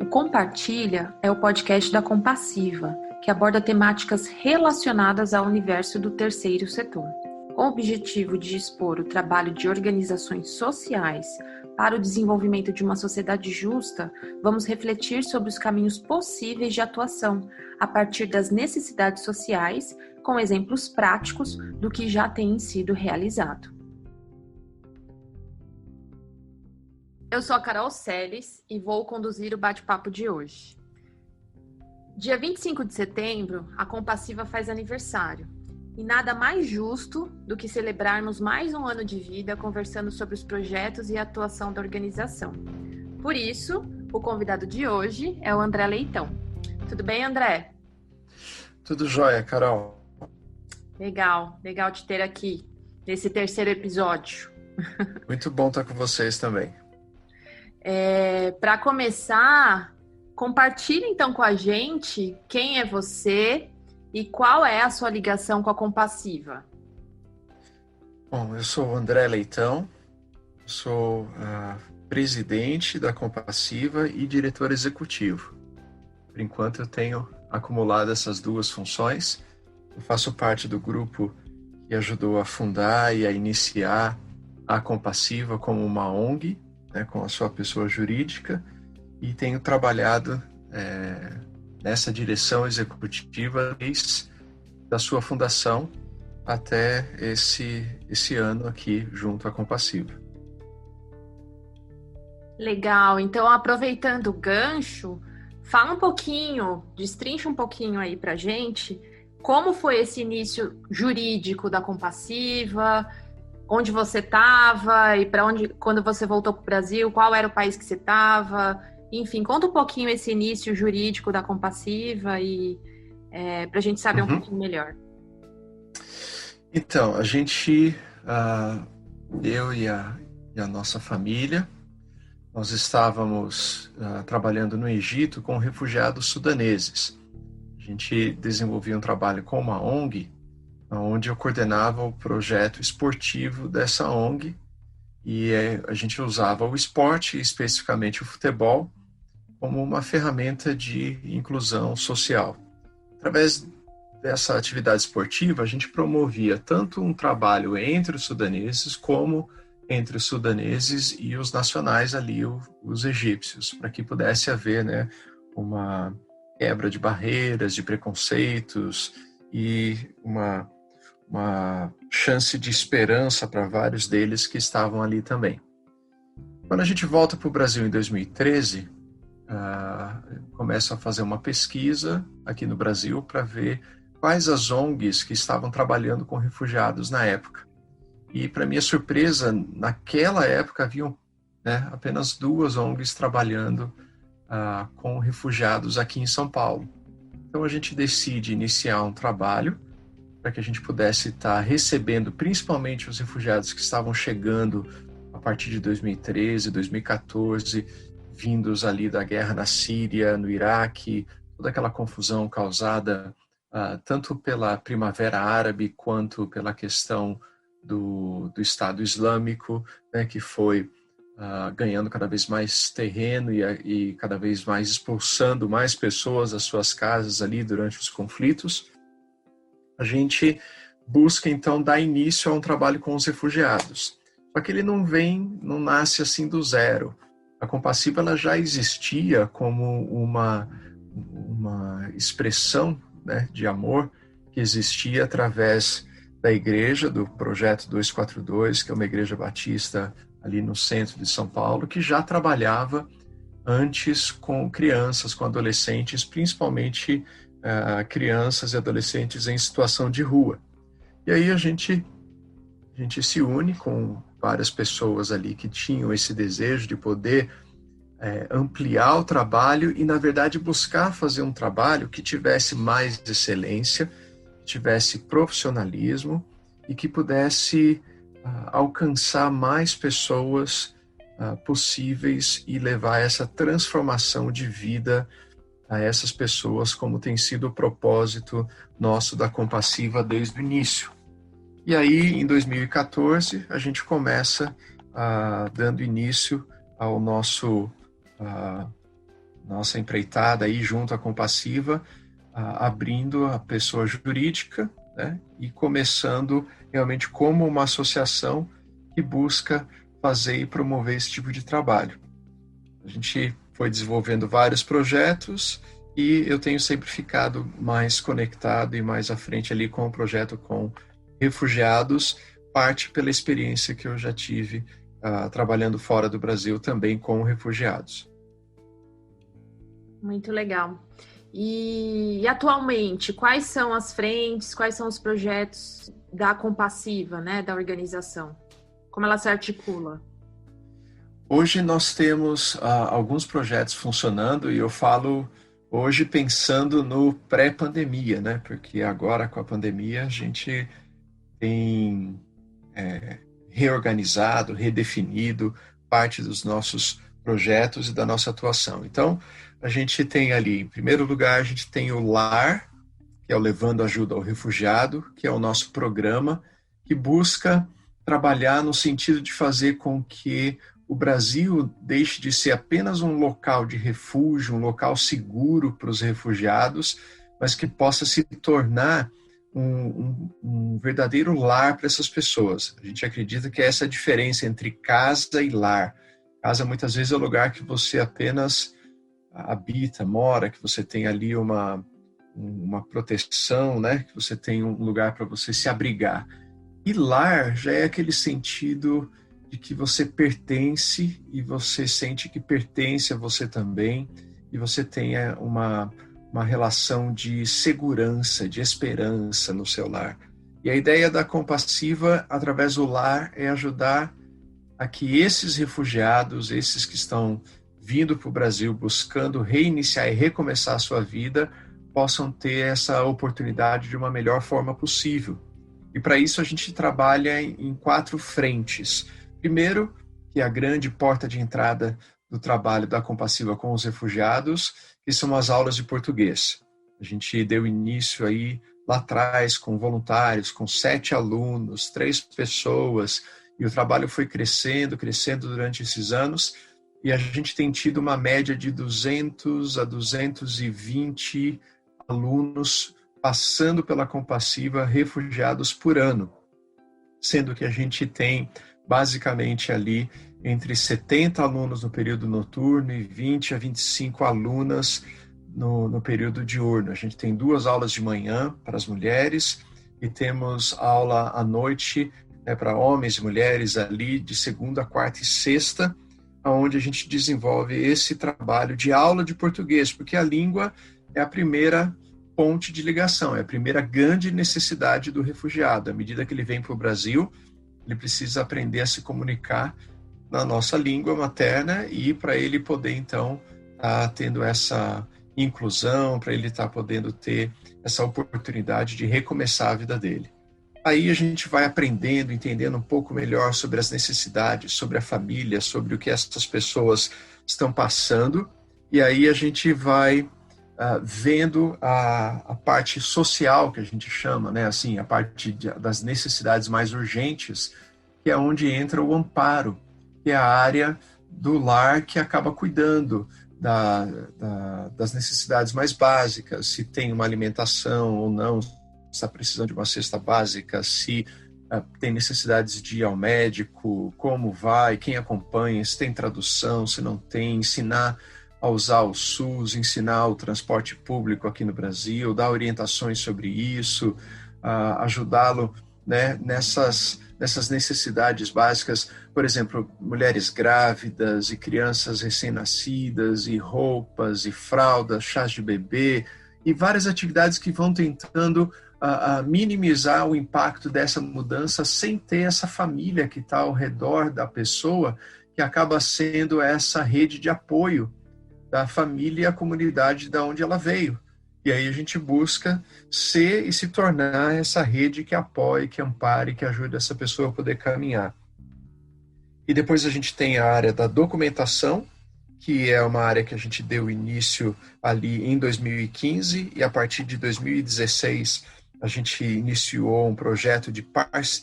O Compartilha é o podcast da Compassiva, que aborda temáticas relacionadas ao universo do terceiro setor, com o objetivo de expor o trabalho de organizações sociais para o desenvolvimento de uma sociedade justa. Vamos refletir sobre os caminhos possíveis de atuação a partir das necessidades sociais, com exemplos práticos do que já tem sido realizado. Eu sou a Carol Seles e vou conduzir o bate-papo de hoje. Dia 25 de setembro, a Compassiva faz aniversário. E nada mais justo do que celebrarmos mais um ano de vida conversando sobre os projetos e a atuação da organização. Por isso, o convidado de hoje é o André Leitão. Tudo bem, André? Tudo jóia, Carol. Legal te ter aqui nesse terceiro episódio. Muito bom estar com vocês também. Para começar, compartilhe então com a gente quem é você e qual é a sua ligação com a Compassiva. Bom, eu sou o André Leitão, sou presidente da Compassiva e diretor executivo. Por enquanto eu tenho acumulado essas duas funções. Eu faço parte do grupo que ajudou a fundar e a iniciar a Compassiva como uma ONG, com a sua pessoa jurídica, e tenho trabalhado nessa direção executiva desde a sua fundação até esse ano aqui junto à Compassiva. Legal, então aproveitando o gancho, fala um pouquinho, destrincha um pouquinho aí pra gente, como foi esse início jurídico da Compassiva, onde você estava e para onde, quando você voltou para o Brasil, qual era o país que você estava, enfim, conta um pouquinho esse início jurídico da Compassiva e para a gente saber um pouquinho melhor. Então, a gente, eu e a nossa família, nós estávamos trabalhando no Egito com refugiados sudaneses. A gente desenvolvia um trabalho com uma ONG, onde eu coordenava o projeto esportivo dessa ONG, e a gente usava o esporte, especificamente o futebol, como uma ferramenta de inclusão social. Através dessa atividade esportiva, a gente promovia tanto um trabalho entre os sudaneses, como entre os sudaneses e os nacionais ali, os egípcios, para que pudesse haver, uma quebra de barreiras, de preconceitos e uma chance de esperança para vários deles que estavam ali também. Quando a gente volta para o Brasil em 2013, começo a fazer uma pesquisa aqui no Brasil para ver quais as ONGs que estavam trabalhando com refugiados na época. E, para minha surpresa, naquela época haviam apenas 2 ONGs trabalhando com refugiados aqui em São Paulo. Então a gente decide iniciar um trabalho para que a gente pudesse estar recebendo principalmente os refugiados que estavam chegando a partir de 2013, 2014, vindos ali da guerra na Síria, no Iraque, toda aquela confusão causada tanto pela Primavera Árabe quanto pela questão do Estado Islâmico, que foi ganhando cada vez mais terreno e cada vez mais expulsando mais pessoas das suas casas ali durante os conflitos. A gente busca, então, dar início a um trabalho com os refugiados. Só que ele não nasce assim do zero. A Compassiva ela já existia como uma expressão de amor que existia através da igreja, do Projeto 242, que é uma igreja batista ali no centro de São Paulo, que já trabalhava antes com crianças, com adolescentes, principalmente crianças e adolescentes em situação de rua. E aí a gente se une com várias pessoas ali que tinham esse desejo de poder ampliar o trabalho e, na verdade, buscar fazer um trabalho que tivesse mais excelência, que tivesse profissionalismo e que pudesse alcançar mais pessoas possíveis e levar essa transformação de vida a essas pessoas, como tem sido o propósito nosso da Compassiva desde o início. E aí, em 2014, a gente começa dando início ao nosso nossa empreitada aí junto à Compassiva, abrindo a pessoa jurídica, né, e começando realmente como uma associação que busca fazer e promover esse tipo de trabalho. A gente foi desenvolvendo vários projetos e eu tenho sempre ficado mais conectado e mais à frente ali com o projeto com refugiados, parte pela experiência que eu já tive trabalhando fora do Brasil também com refugiados. Muito legal. E atualmente, quais são as frentes, quais são os projetos da Compassiva, né, da organização? Como ela se articula? Hoje nós temos alguns projetos funcionando e eu falo hoje pensando no pré-pandemia, né? Porque agora com a pandemia a gente tem reorganizado, redefinido parte dos nossos projetos e da nossa atuação. Então, a gente tem ali, em primeiro lugar, a gente tem o LAR, que é o Levando Ajuda ao Refugiado, que é o nosso programa que busca trabalhar no sentido de fazer com que o Brasil deixe de ser apenas um local de refúgio, um local seguro para os refugiados, mas que possa se tornar um verdadeiro lar para essas pessoas. A gente acredita que essa é a diferença entre casa e lar. Casa muitas vezes é o lugar que você apenas habita, mora, que você tem ali uma proteção, né? Que você tem um lugar para você se abrigar. E lar já é aquele sentido de que você pertence e você sente que pertence a você também e você tenha uma relação de segurança, de esperança no seu lar. E a ideia da Compassiva, através do lar, é ajudar a que esses refugiados, esses que estão vindo para o Brasil buscando reiniciar e recomeçar a sua vida, possam ter essa oportunidade de uma melhor forma possível. E para isso a gente trabalha em 4 frentes. Primeiro, que é a grande porta de entrada do trabalho da Compassiva com os refugiados, que são as aulas de português. A gente deu início aí lá atrás com voluntários, com 7 alunos, 3 pessoas, e o trabalho foi crescendo durante esses anos, e a gente tem tido uma média de 200 a 220 alunos passando pela Compassiva, refugiados por ano, sendo que a gente tem basicamente ali entre 70 alunos no período noturno e 20 a 25 alunas no período diurno. A gente tem 2 aulas de manhã para as mulheres e temos aula à noite, né, para homens e mulheres ali de segunda, quarta e sexta, onde a gente desenvolve esse trabalho de aula de português, porque a língua é a primeira ponte de ligação, é a primeira grande necessidade do refugiado. À medida que ele vem para o Brasil, ele precisa aprender a se comunicar na nossa língua materna e para ele poder, então, estar tendo essa inclusão, para ele estar podendo ter essa oportunidade de recomeçar a vida dele. Aí a gente vai aprendendo, entendendo um pouco melhor sobre as necessidades, sobre a família, sobre o que essas pessoas estão passando, e aí a gente vai vendo a parte social, que a gente chama, né? Assim, a parte das necessidades mais urgentes, que é onde entra o amparo, que é a área do lar que acaba cuidando das necessidades mais básicas, se tem uma alimentação ou não, se está precisando de uma cesta básica, se tem necessidades de ir ao médico, como vai, quem acompanha, se tem tradução, se não tem, ensinar a usar o SUS, ensinar o transporte público aqui no Brasil, dar orientações sobre isso, ajudá-lo, né, nessas necessidades básicas, por exemplo, mulheres grávidas e crianças recém-nascidas, e roupas, e fraldas, chás de bebê, e várias atividades que vão tentando minimizar o impacto dessa mudança sem ter essa família que está ao redor da pessoa, que acaba sendo essa rede de apoio da família e a comunidade da onde ela veio. E aí a gente busca ser e se tornar essa rede que apoie, que ampare, que ajude essa pessoa a poder caminhar. E depois a gente tem a área da documentação, que é uma área que a gente deu início ali em 2015, e a partir de 2016 a gente iniciou um projeto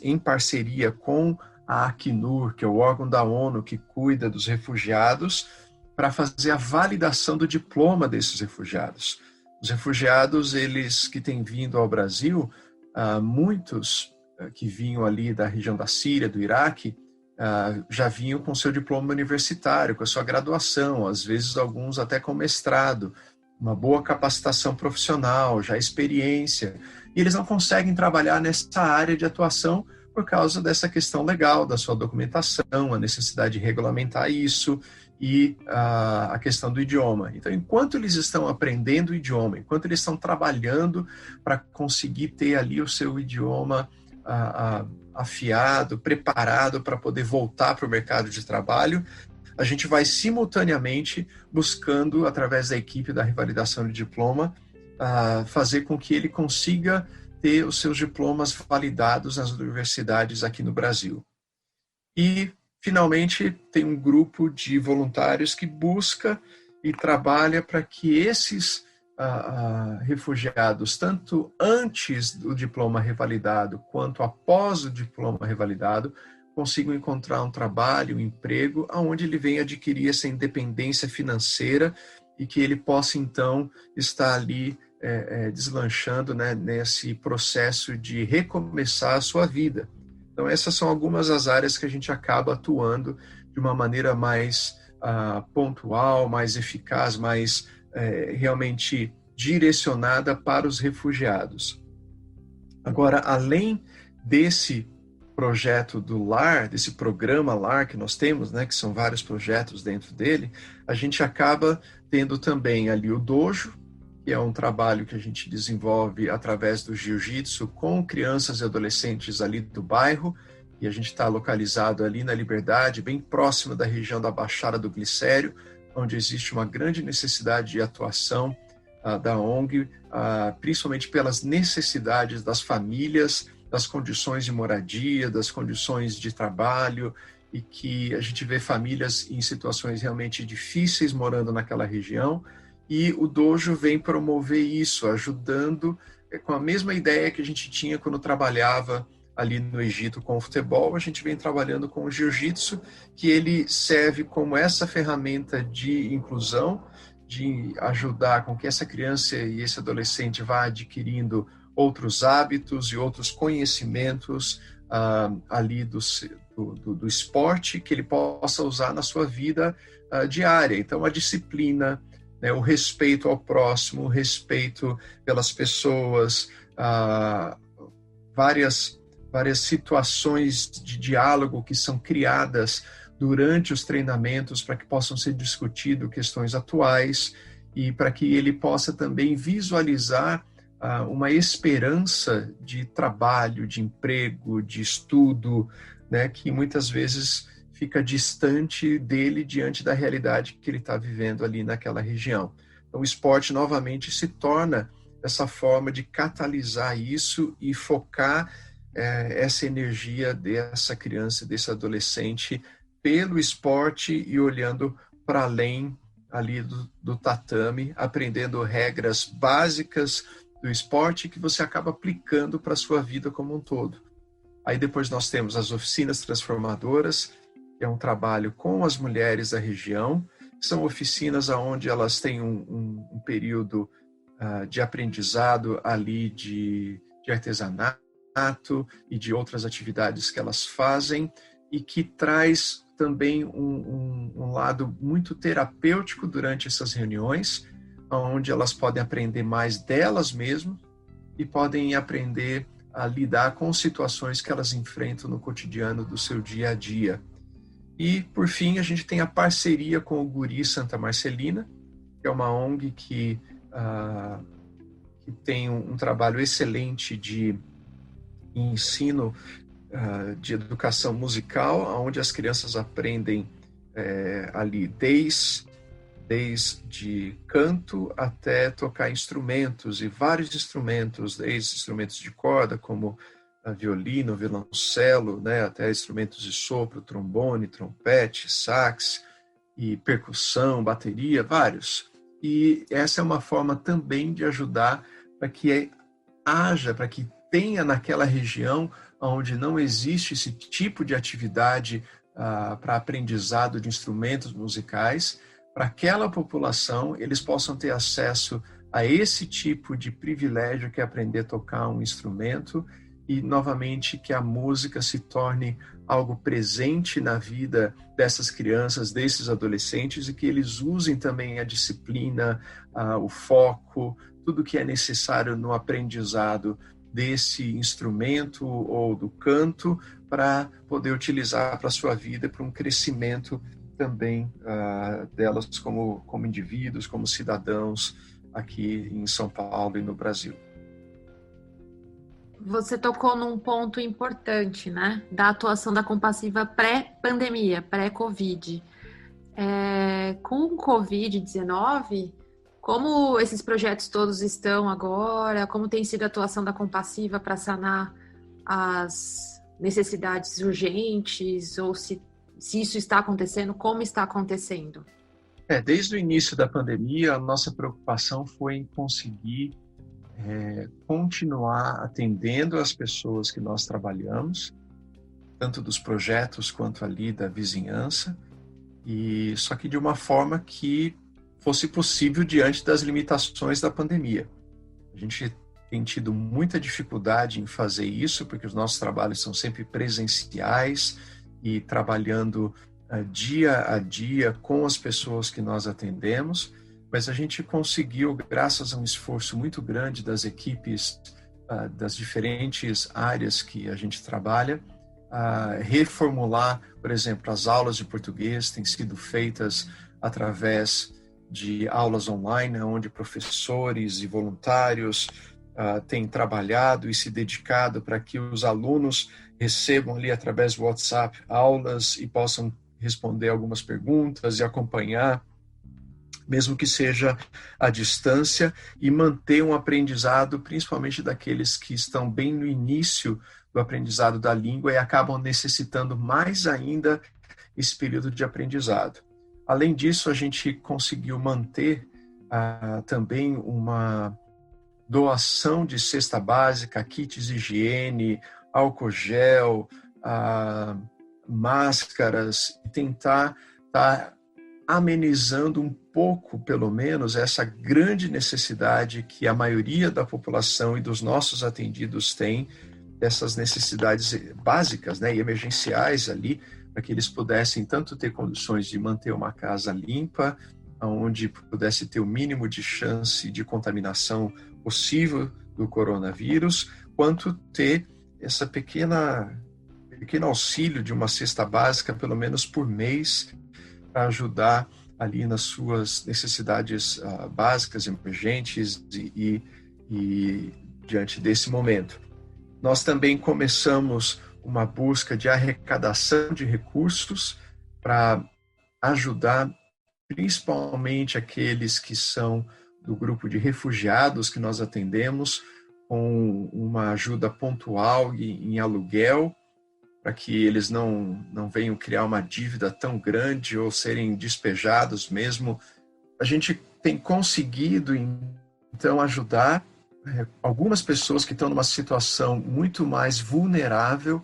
em parceria com a Acnur, que é o órgão da ONU que cuida dos refugiados, para fazer a validação do diploma desses refugiados. Os refugiados, eles que têm vindo ao Brasil, muitos que vinham ali da região da Síria, do Iraque, já vinham com seu diploma universitário, com a sua graduação, às vezes alguns até com mestrado, uma boa capacitação profissional, já experiência, e eles não conseguem trabalhar nessa área de atuação por causa dessa questão legal, da sua documentação, a necessidade de regulamentar isso e a questão do idioma. Então, enquanto eles estão aprendendo o idioma, enquanto eles estão trabalhando para conseguir ter ali o seu idioma afiado, preparado para poder voltar para o mercado de trabalho, a gente vai simultaneamente buscando, através da equipe da revalidação de diploma, fazer com que ele consiga ter os seus diplomas validados nas universidades aqui no Brasil. E, finalmente, tem um grupo de voluntários que busca e trabalha para que esses refugiados, tanto antes do diploma revalidado quanto após o diploma revalidado, consigam encontrar um trabalho, um emprego, onde ele venha adquirir essa independência financeira e que ele possa, então, estar ali deslanchando, né, nesse processo de recomeçar a sua vida. Então, essas são algumas das áreas que a gente acaba atuando de uma maneira mais pontual, mais eficaz, mais realmente direcionada para os refugiados. Agora, além desse projeto do LAR, desse programa LAR que nós temos, né, que são vários projetos dentro dele, a gente acaba tendo também ali o Dojo, que é um trabalho que a gente desenvolve através do jiu-jitsu com crianças e adolescentes ali do bairro, e a gente está localizado ali na Liberdade, bem próximo da região da Baixada do Glicério, onde existe uma grande necessidade de atuação da ONG, principalmente pelas necessidades das famílias, das condições de moradia, das condições de trabalho, e que a gente vê famílias em situações realmente difíceis morando naquela região, e o Dojo vem promover isso, ajudando com a mesma ideia que a gente tinha quando trabalhava ali no Egito com o futebol, a gente vem trabalhando com o jiu-jitsu, que ele serve como essa ferramenta de inclusão, de ajudar com que essa criança e esse adolescente vá adquirindo outros hábitos e outros conhecimentos ali do esporte que ele possa usar na sua vida diária. Então, a disciplina, né, o respeito ao próximo, o respeito pelas pessoas, várias situações de diálogo que são criadas durante os treinamentos para que possam ser discutidas questões atuais e para que ele possa também visualizar uma esperança de trabalho, de emprego, de estudo, né, que muitas vezes fica distante dele diante da realidade que ele está vivendo ali naquela região. Então, o esporte novamente se torna essa forma de catalisar isso e focar essa energia dessa criança, desse adolescente pelo esporte e olhando para além ali do tatame, aprendendo regras básicas do esporte que você acaba aplicando para a sua vida como um todo. Aí depois nós temos as oficinas transformadoras, que é um trabalho com as mulheres da região. São oficinas onde elas têm um período de aprendizado ali de artesanato e de outras atividades que elas fazem e que traz também um lado muito terapêutico durante essas reuniões, onde elas podem aprender mais delas mesmas e podem aprender a lidar com situações que elas enfrentam no cotidiano do seu dia a dia. E, por fim, a gente tem a parceria com o Guri Santa Marcelina, que é uma ONG que tem um trabalho excelente de ensino de educação musical, onde as crianças aprendem ali desde canto até tocar instrumentos, e vários instrumentos, desde instrumentos de corda, como violino, violoncelo, né, até instrumentos de sopro, trombone, trompete, sax, e percussão, bateria, vários. E essa é uma forma também de ajudar para que para que tenha naquela região onde não existe esse tipo de atividade para aprendizado de instrumentos musicais, para aquela população eles possam ter acesso a esse tipo de privilégio que é aprender a tocar um instrumento e, novamente, que a música se torne algo presente na vida dessas crianças, desses adolescentes, e que eles usem também a disciplina, o foco, tudo que é necessário no aprendizado desse instrumento ou do canto para poder utilizar para a sua vida, para um crescimento também delas como indivíduos, como cidadãos aqui em São Paulo e no Brasil. Você tocou num ponto importante, né? Da atuação da Compassiva pré-pandemia, pré-Covid. Com o Covid-19, como esses projetos todos estão agora? Como tem sido a atuação da Compassiva para sanar as necessidades urgentes? Ou se isso está acontecendo, como está acontecendo? Desde o início da pandemia, a nossa preocupação foi em conseguir continuar atendendo as pessoas que nós trabalhamos, tanto dos projetos quanto ali da vizinhança, e só que de uma forma que fosse possível diante das limitações da pandemia. A gente tem tido muita dificuldade em fazer isso, porque os nossos trabalhos são sempre presenciais e trabalhando dia a dia com as pessoas que nós atendemos, mas a gente conseguiu, graças a um esforço muito grande das equipes das diferentes áreas que a gente trabalha, reformular, por exemplo, as aulas de português têm sido feitas através de aulas online, onde professores e voluntários têm trabalhado e se dedicado para que os alunos recebam ali através do WhatsApp aulas e possam responder algumas perguntas e acompanhar, mesmo que seja à distância, e manter um aprendizado, principalmente daqueles que estão bem no início do aprendizado da língua e acabam necessitando mais ainda esse período de aprendizado. Além disso, a gente conseguiu manter também uma doação de cesta básica, kits de higiene, álcool gel, máscaras, e tentar estar amenizando um pouco, pelo menos, essa grande necessidade que a maioria da população e dos nossos atendidos tem, dessas necessidades básicas, né, e emergenciais ali, para que eles pudessem tanto ter condições de manter uma casa limpa, onde pudesse ter o mínimo de chance de contaminação possível do coronavírus, quanto ter essa pequeno auxílio de uma cesta básica, pelo menos por mês, para ajudar ali nas suas necessidades básicas, emergentes e diante desse momento. Nós também começamos uma busca de arrecadação de recursos para ajudar principalmente aqueles que são do grupo de refugiados que nós atendemos, com uma ajuda pontual em aluguel, para que eles não venham criar uma dívida tão grande ou serem despejados mesmo. A gente tem conseguido, então, ajudar algumas pessoas que estão numa situação muito mais vulnerável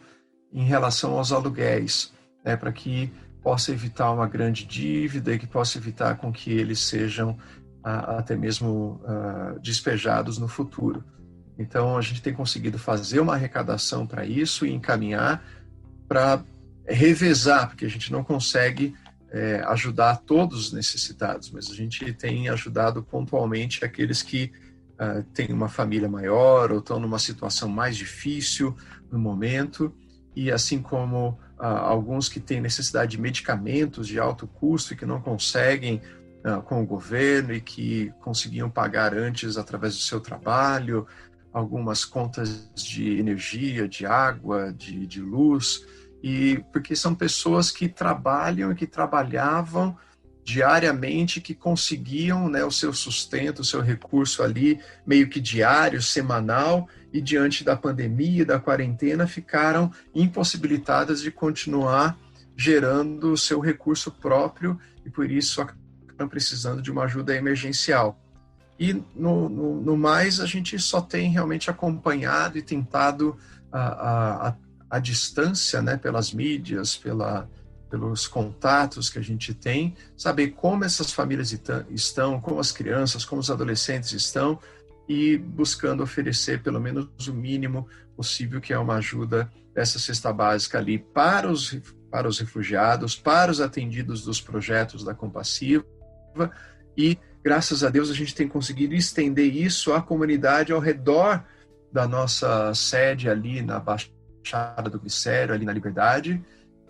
em relação aos aluguéis, para que possa evitar uma grande dívida e que possa evitar com que eles sejam até mesmo despejados no futuro. Então, a gente tem conseguido fazer uma arrecadação para isso e encaminhar para revezar, porque a gente não consegue ajudar todos os necessitados, mas a gente tem ajudado pontualmente aqueles que têm uma família maior ou estão numa situação mais difícil no momento, e assim como alguns que têm necessidade de medicamentos de alto custo e que não conseguem com o governo e que conseguiam pagar antes através do seu trabalho, algumas contas de energia, de água, de luz, e porque são pessoas que trabalham e que trabalhavam diariamente, que conseguiam, o seu sustento, o seu recurso ali, meio que diário, semanal, e diante da pandemia e da quarentena ficaram impossibilitadas de continuar gerando o seu recurso próprio e por isso acabam precisando de uma ajuda emergencial. E no mais, a gente só tem realmente acompanhado e tentado a distância, pelas mídias, pelos contatos que a gente tem, saber como essas famílias estão, como as crianças, como os adolescentes estão, e buscando oferecer pelo menos o mínimo possível, que é uma ajuda dessa cesta básica ali para os refugiados, para os atendidos dos projetos da Compassiva, e graças a Deus a gente tem conseguido estender isso à comunidade ao redor da nossa sede ali na Baixada do Glicério, ali na Liberdade,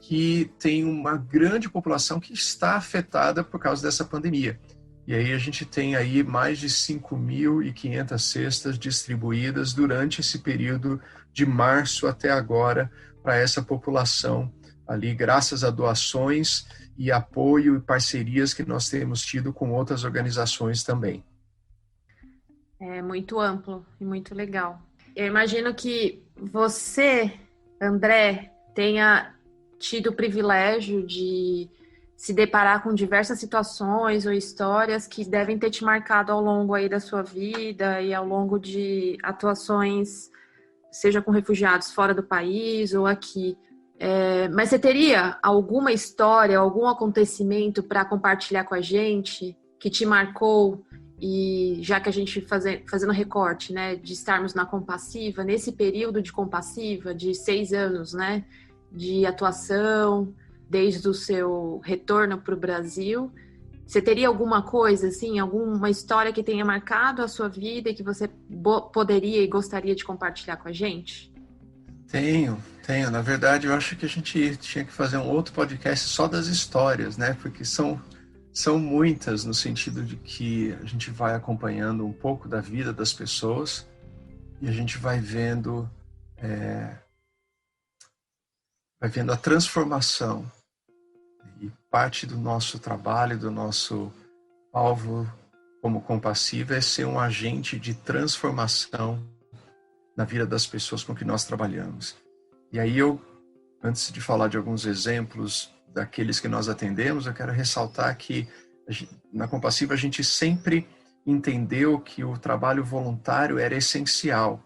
que tem uma grande população que está afetada por causa dessa pandemia. E aí a gente tem aí mais de 5.500 cestas distribuídas durante esse período de março até agora para essa população ali, graças a doações e apoio e parcerias que nós temos tido com outras organizações também. É muito amplo e muito legal. Eu imagino que você, André, tenha tido o privilégio de se deparar com diversas situações ou histórias que devem ter te marcado ao longo aí da sua vida e ao longo de atuações, seja com refugiados fora do país ou aqui. Mas você teria alguma história, algum acontecimento para compartilhar com a gente que te marcou? E já que a gente fazendo recorte, né, de estarmos na Compassiva, nesse período de Compassiva, de 6 anos, né, de atuação, desde o seu retorno para o Brasil, você teria alguma coisa, assim, alguma história que tenha marcado a sua vida e que você poderia e gostaria de compartilhar com a gente? Tenho. Na verdade, eu acho que a gente tinha que fazer um outro podcast só das histórias, né, porque são muitas, no sentido de que a gente vai acompanhando um pouco da vida das pessoas e a gente vai vendo a transformação. E parte do nosso trabalho, do nosso alvo como Compassiva é ser um agente de transformação na vida das pessoas com que nós trabalhamos. E aí antes de falar de alguns exemplos daqueles que nós atendemos, eu quero ressaltar que na Compassiva a gente sempre entendeu que o trabalho voluntário era essencial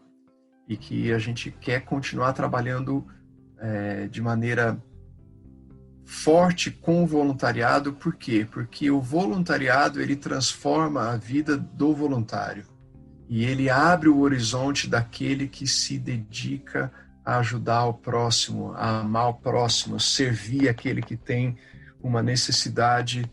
e que a gente quer continuar trabalhando de maneira forte com o voluntariado. Por quê? Porque o voluntariado ele transforma a vida do voluntário e ele abre o horizonte daquele que se dedica a ajudar o próximo, a amar o próximo, servir aquele que tem uma necessidade,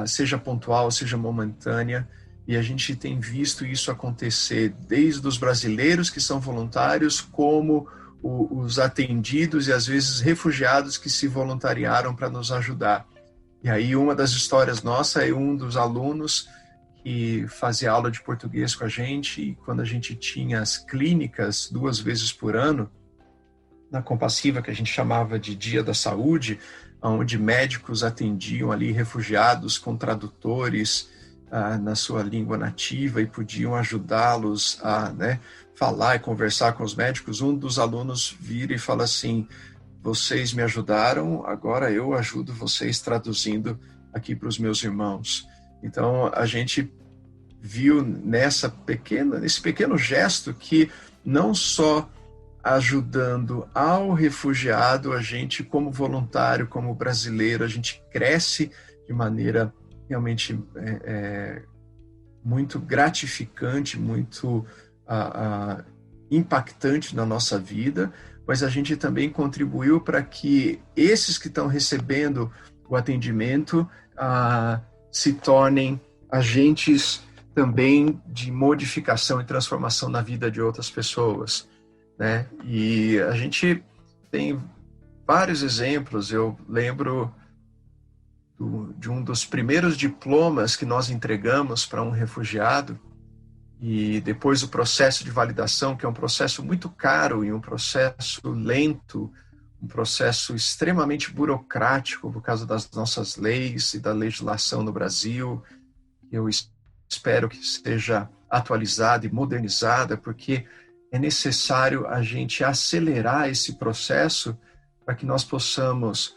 seja pontual, seja momentânea. E a gente tem visto isso acontecer desde os brasileiros que são voluntários, como os atendidos e às vezes refugiados que se voluntariaram para nos ajudar. E aí uma das histórias nossa é um dos alunos que fazia aula de português com a gente, e quando a gente tinha as clínicas 2 vezes por ano, na Compassiva, que a gente chamava de Dia da Saúde, onde médicos atendiam ali refugiados com tradutores na sua língua nativa e podiam ajudá-los a falar e conversar com os médicos. Um dos alunos vira e fala assim: vocês me ajudaram, agora eu ajudo vocês traduzindo aqui para os meus irmãos. Então a gente viu nesse pequeno gesto que não só ajudando ao refugiado, a gente como voluntário, como brasileiro, a gente cresce de maneira realmente muito gratificante, muito impactante na nossa vida, mas a gente também contribuiu para que esses que estão recebendo o atendimento se tornem agentes também de modificação e transformação na vida de outras pessoas, né? E a gente tem vários exemplos. Eu lembro de um dos primeiros diplomas que nós entregamos para um refugiado, e depois o processo de validação, que é um processo muito caro e um processo lento, um processo extremamente burocrático por causa das nossas leis e da legislação no Brasil. Eu espero que seja atualizada e modernizada, porque é necessário a gente acelerar esse processo para que nós possamos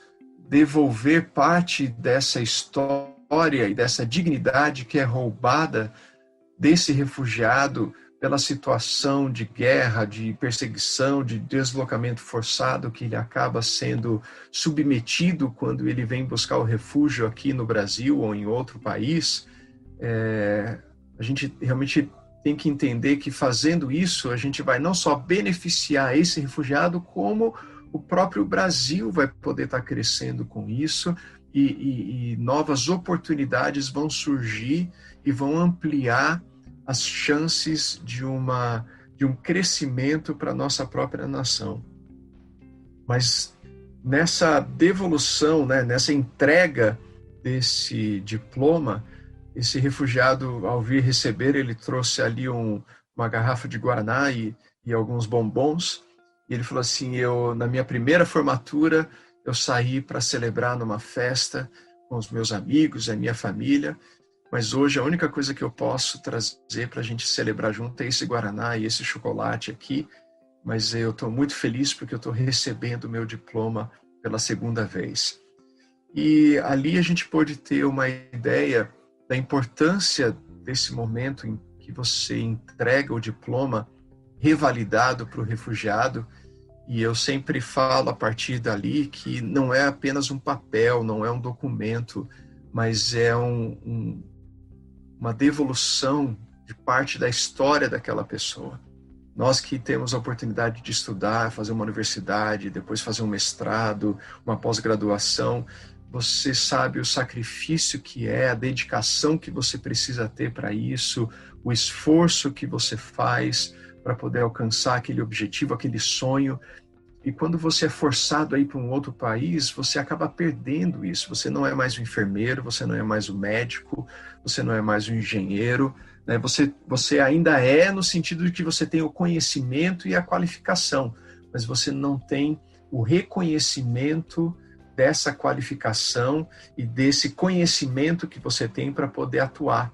devolver parte dessa história e dessa dignidade que é roubada desse refugiado pela situação de guerra, de perseguição, de deslocamento forçado que ele acaba sendo submetido quando ele vem buscar o refúgio aqui no Brasil ou em outro país, a gente realmente tem que entender que fazendo isso, a gente vai não só beneficiar esse refugiado, como o próprio Brasil vai poder estar crescendo com isso e novas oportunidades vão surgir e vão ampliar as chances de um crescimento para a nossa própria nação. Mas nessa devolução, né, nessa entrega desse diploma, esse refugiado, ao vir receber, ele trouxe ali uma garrafa de Guaraná e alguns bombons. E ele falou assim, na minha primeira formatura, eu saí para celebrar numa festa com os meus amigos, a minha família, mas hoje a única coisa que eu posso trazer para a gente celebrar junto é esse Guaraná e esse chocolate aqui, mas eu estou muito feliz porque eu estou recebendo o meu diploma pela segunda vez. E ali a gente pôde ter uma ideia da importância desse momento em que você entrega o diploma revalidado para o refugiado, e eu sempre falo a partir dali que não é apenas um papel, não é um documento, mas é uma devolução de parte da história daquela pessoa. Nós que temos a oportunidade de estudar, fazer uma universidade, depois fazer um mestrado, uma pós-graduação, você sabe o sacrifício que é, a dedicação que você precisa ter para isso, o esforço que você faz para poder alcançar aquele objetivo, aquele sonho. E quando você é forçado a ir para um outro país, você acaba perdendo isso. Você não é mais um enfermeiro, você não é mais um médico, você não é mais um engenheiro, né? Você ainda é no sentido de que você tem o conhecimento e a qualificação, mas você não tem o reconhecimento dessa qualificação e desse conhecimento que você tem para poder atuar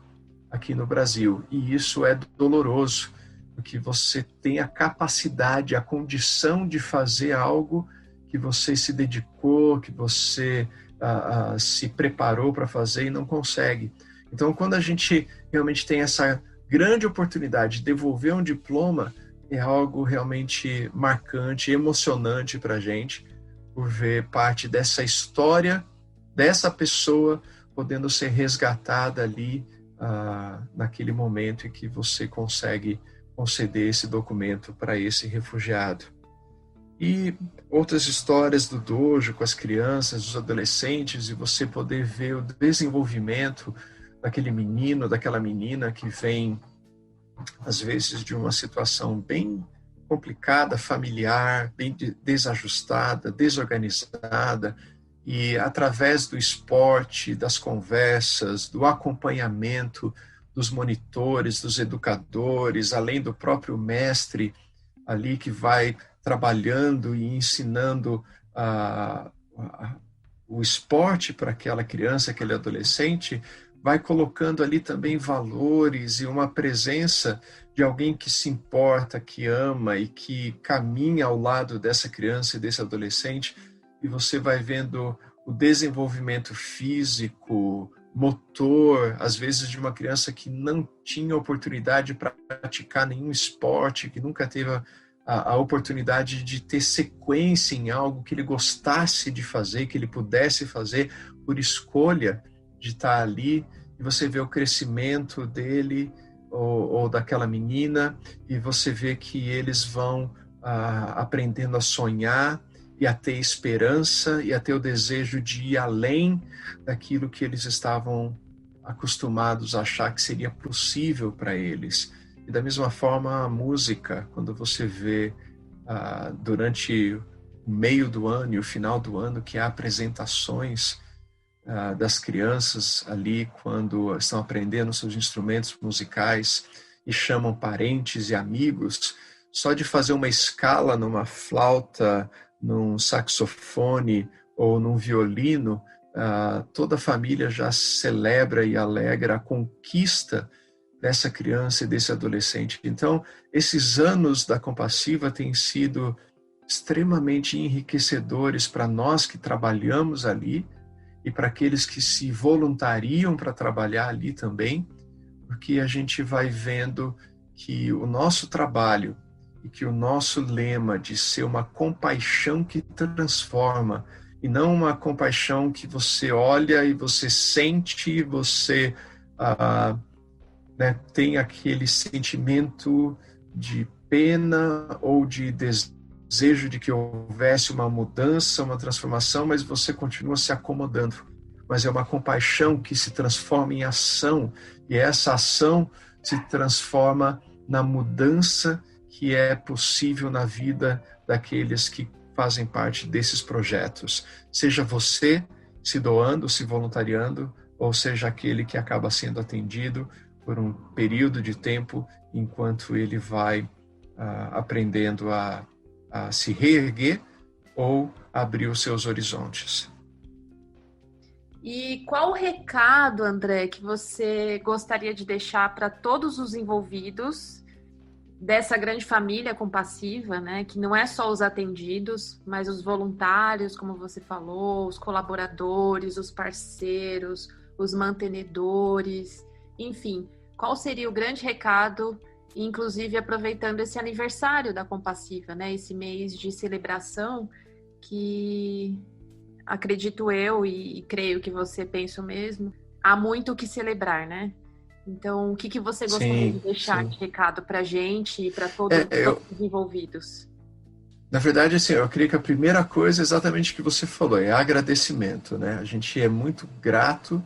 aqui no Brasil. E isso é doloroso, porque você tem a capacidade, a condição de fazer algo que você se dedicou, que você se preparou para fazer e não consegue. Então, quando a gente realmente tem essa grande oportunidade de devolver um diploma, é algo realmente marcante, emocionante para a gente, por ver parte dessa história, dessa pessoa podendo ser resgatada ali naquele momento em que você consegue conceder esse documento para esse refugiado. E outras histórias do dojo com as crianças, os adolescentes, e você poder ver o desenvolvimento daquele menino, daquela menina que vem, às vezes, de uma situação bem complicada, familiar, bem desajustada, desorganizada, e através do esporte, das conversas, do acompanhamento dos monitores, dos educadores, além do próprio mestre ali que vai trabalhando e ensinando o esporte para aquela criança, aquele adolescente, vai colocando ali também valores e uma presença de alguém que se importa, que ama e que caminha ao lado dessa criança e desse adolescente, e você vai vendo o desenvolvimento físico, motor, às vezes de uma criança que não tinha oportunidade para praticar nenhum esporte, que nunca teve a oportunidade de ter sequência em algo que ele gostasse de fazer, que ele pudesse fazer por escolha de estar ali, e você vê o crescimento dele ou daquela menina, e você vê que eles vão aprendendo a sonhar e a ter esperança e a ter o desejo de ir além daquilo que eles estavam acostumados a achar que seria possível para eles. E da mesma forma a música, quando você vê durante o meio do ano e o final do ano que há apresentações das crianças ali quando estão aprendendo seus instrumentos musicais e chamam parentes e amigos, só de fazer uma escala numa flauta, num saxofone ou num violino, toda a família já celebra e alegra a conquista dessa criança e desse adolescente. Então, esses anos da Compassiva têm sido extremamente enriquecedores para nós que trabalhamos ali e para aqueles que se voluntariam para trabalhar ali também, porque a gente vai vendo que o nosso trabalho e que o nosso lema de ser uma compaixão que transforma, e não uma compaixão que você olha e você sente, você tem aquele sentimento de pena ou de desejo de que houvesse uma mudança, uma transformação, mas você continua se acomodando. Mas é uma compaixão que se transforma em ação, e essa ação se transforma na mudança que é possível na vida daqueles que fazem parte desses projetos. Seja você se doando, se voluntariando, ou seja aquele que acaba sendo atendido por um período de tempo enquanto ele vai aprendendo a se reerguer ou abrir os seus horizontes. E qual o recado, André, que você gostaria de deixar para todos os envolvidos dessa grande família compassiva, né? Que não é só os atendidos, mas os voluntários, como você falou, os colaboradores, os parceiros, os mantenedores, enfim. Qual seria o grande recado, inclusive aproveitando esse aniversário da Compassiva, né? Esse mês de celebração que, acredito eu e creio que você pensa o mesmo, há muito o que celebrar, né? Então, o que você gostaria de deixar de recado para a gente e para todos os envolvidos? Na verdade, assim, eu creio que a primeira coisa é exatamente o que você falou, é agradecimento, né? A gente é muito grato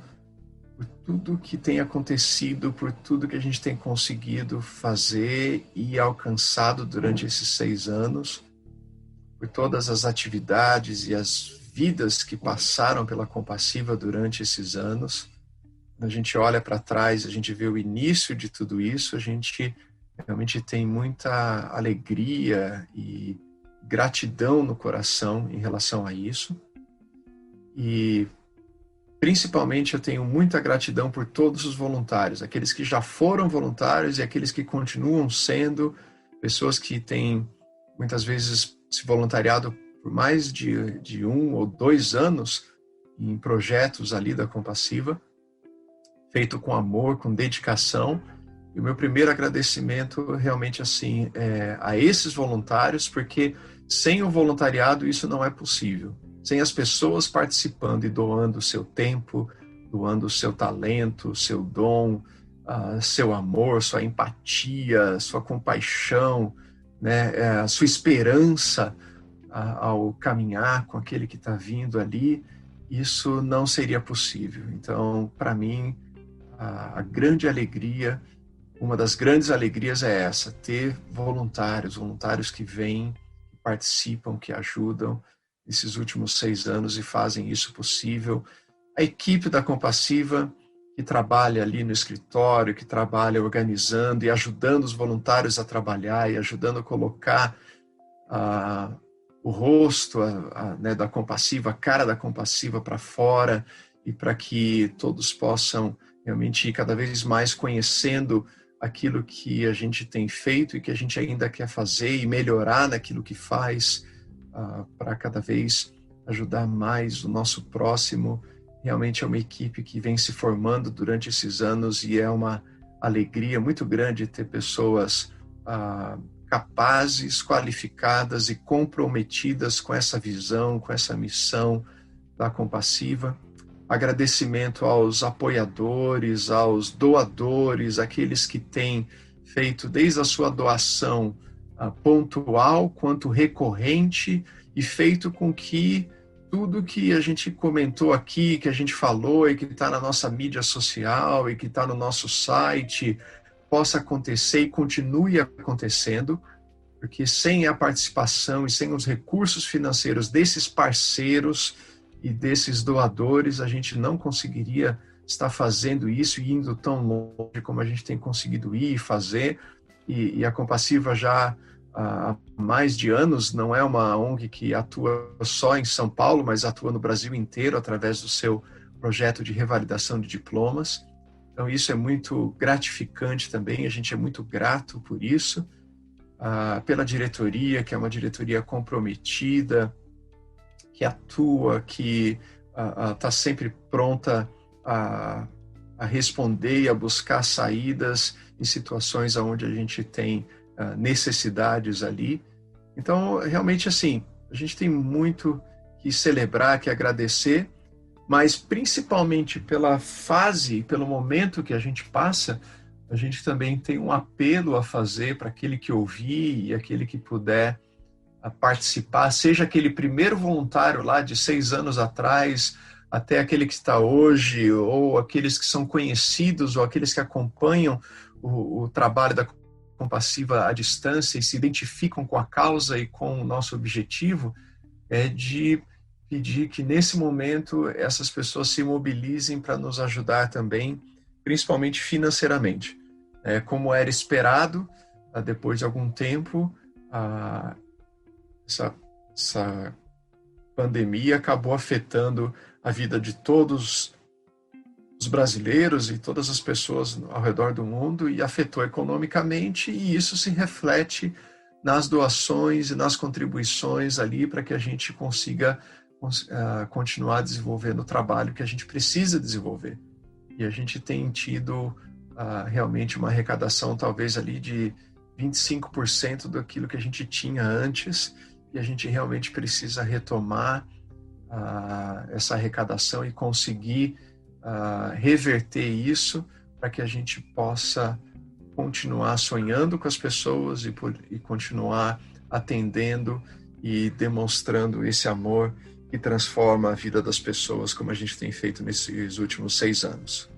por tudo que tem acontecido, por tudo que a gente tem conseguido fazer e alcançado durante esses 6 anos, por todas as atividades e as vidas que passaram pela Compassiva durante esses anos. Quando a gente olha para trás, a gente vê o início de tudo isso, a gente realmente tem muita alegria e gratidão no coração em relação a isso. E principalmente eu tenho muita gratidão por todos os voluntários, aqueles que já foram voluntários e aqueles que continuam sendo, pessoas que têm muitas vezes se voluntariado por mais de 1 ou 2 anos em projetos ali da Compassiva, feito com amor, com dedicação. E o meu primeiro agradecimento realmente assim é a esses voluntários, porque sem o voluntariado isso não é possível. Sem as pessoas participando e doando o seu tempo, doando o seu talento, o seu dom, seu amor, sua empatia, sua compaixão, né, a sua esperança ao caminhar com aquele que está vindo ali, isso não seria possível. Então, para mim, a grande alegria, uma das grandes alegrias é essa, ter voluntários que vêm, que participam, que ajudam esses últimos 6 anos e fazem isso possível. A equipe da Compassiva, que trabalha ali no escritório, que trabalha organizando e ajudando os voluntários a trabalhar e ajudando a colocar o rosto né, da Compassiva, a cara da Compassiva para fora, e para que todos possam realmente ir cada vez mais conhecendo aquilo que a gente tem feito e que a gente ainda quer fazer e melhorar naquilo que faz, para cada vez ajudar mais o nosso próximo. Realmente é uma equipe que vem se formando durante esses anos e é uma alegria muito grande ter pessoas capazes, qualificadas e comprometidas com essa visão, com essa missão da Compassiva. Agradecimento aos apoiadores, aos doadores, aqueles que têm feito desde a sua doação pontual quanto recorrente e feito com que tudo que a gente comentou aqui, que a gente falou e que está na nossa mídia social e que está no nosso site possa acontecer e continue acontecendo, porque sem a participação e sem os recursos financeiros desses parceiros e desses doadores, a gente não conseguiria estar fazendo isso e indo tão longe como a gente tem conseguido ir e fazer. E a Compassiva já há mais de anos não é uma ONG que atua só em São Paulo, mas atua no Brasil inteiro através do seu projeto de revalidação de diplomas. Então isso é muito gratificante também, a gente é muito grato por isso, pela diretoria, que é uma diretoria comprometida, que atua, que está sempre pronta a a responder e a buscar saídas em situações onde a gente tem necessidades ali. Então, realmente, assim, a gente tem muito que celebrar, que agradecer, mas principalmente pela fase, pelo momento que a gente passa, a gente também tem um apelo a fazer para aquele que ouvir e aquele que puder participar, seja aquele primeiro voluntário lá de 6 anos atrás, até aquele que está hoje, ou aqueles que são conhecidos, ou aqueles que acompanham o trabalho da Compassiva à distância e se identificam com a causa e com o nosso objetivo, é de pedir que nesse momento essas pessoas se mobilizem para nos ajudar também, principalmente financeiramente. Como era esperado, depois de algum tempo, essa pandemia acabou afetando a vida de todos os brasileiros e todas as pessoas ao redor do mundo e afetou economicamente, e isso se reflete nas doações e nas contribuições ali para que a gente consiga continuar desenvolvendo o trabalho que a gente precisa desenvolver. E a gente tem tido realmente uma arrecadação talvez ali de 25% daquilo que a gente tinha antes, e a gente realmente precisa retomar essa arrecadação e conseguir reverter isso para que a gente possa continuar sonhando com as pessoas e continuar atendendo e demonstrando esse amor que transforma a vida das pessoas, como a gente tem feito nesses últimos 6 anos.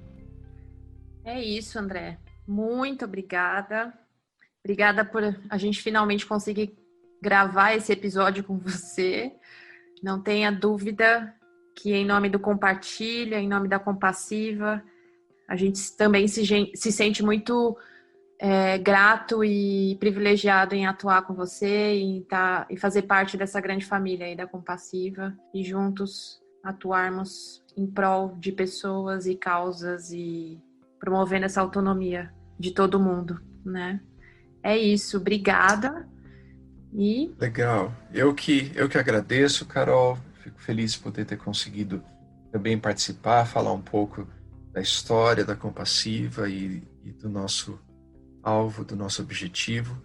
É isso, André. Muito obrigada. Obrigada por a gente finalmente conseguir gravar esse episódio com você. Não tenha dúvida que em nome do Compartilha, em nome da Compassiva, a gente também se sente muito grato e privilegiado em atuar com você e fazer parte dessa grande família aí da Compassiva e juntos atuarmos em prol de pessoas e causas e promovendo essa autonomia de todo mundo, né? É isso, obrigada. Legal. Eu que agradeço, Carol. Fico feliz de poder ter conseguido também participar, falar um pouco da história da Compassiva e do nosso alvo, do nosso objetivo,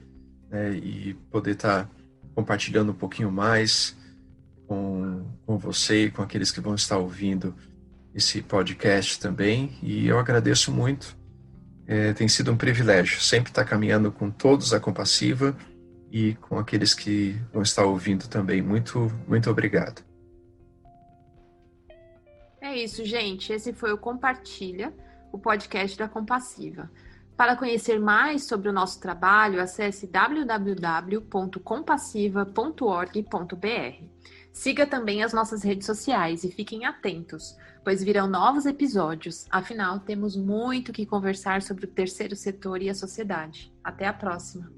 né, e poder estar compartilhando um pouquinho mais com você e com aqueles que vão estar ouvindo esse podcast também. E eu agradeço muito. Tem sido um privilégio sempre estar caminhando com todos a Compassiva e com aqueles que vão estar ouvindo também. Muito, muito obrigado. É isso, gente. Esse foi o Compartilha, o podcast da Compassiva. Para conhecer mais sobre o nosso trabalho, acesse www.compassiva.org.br. Siga também as nossas redes sociais e fiquem atentos, pois virão novos episódios. Afinal, temos muito que conversar sobre o terceiro setor e a sociedade. Até a próxima!